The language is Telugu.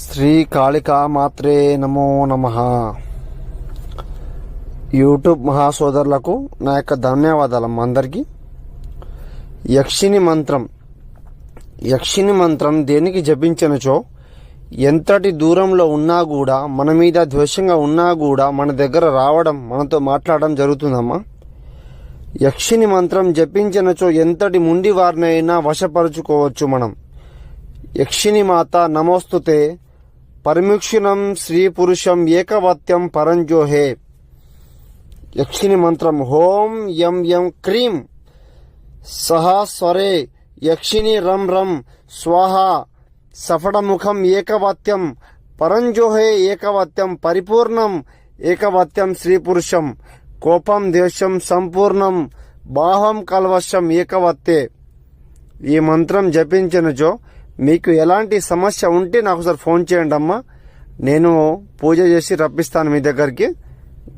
శ్రీ కాళికా మాత్రే నమో నమః. యూట్యూబ్ మహాసోదరులకు నా యొక్క ధన్యవాదాలమ్మ. అందరికీ యక్షిని మంత్రం దేనికి జపించనుచో ఎంతటి దూరంలో ఉన్నా కూడా, మన మీద ద్వేషంగా ఉన్నా కూడా మన దగ్గర రావడం, మనతో మాట్లాడడం జరుగుతుందమ్మా. యక్షిని మంత్రం జపించనుచో ఎంతటి ముండి వారినైనా వశపరుచుకోవచ్చు మనం. యక్షిని మాత నమోస్తుతే పరిముక్షిణం శ్రీ పురుషం ఏకవత్యం పరంజోహే. యక్షిని మంత్రం హోం యం యం క్రీం సహస్వరే యక్షిని రం రం స్వాహ సఫడముఖం ఏకవత్యం పరంజోహే ఏకవత్యం పరిపూర్ణం ఏకవత్యం శ్రీ పురుషం కోపం దేశం సంపూర్ణం బాహం కల్వశం ఏకవత్తే. ఈ మంత్రం జపించనుచో మీకు ఎలాంటి సమస్య ఉంటే నాకు ఒకసారి ఫోన్ చేయండి అమ్మా. నేను పూజ చేసి రప్పిస్తాను మీ దగ్గరికి.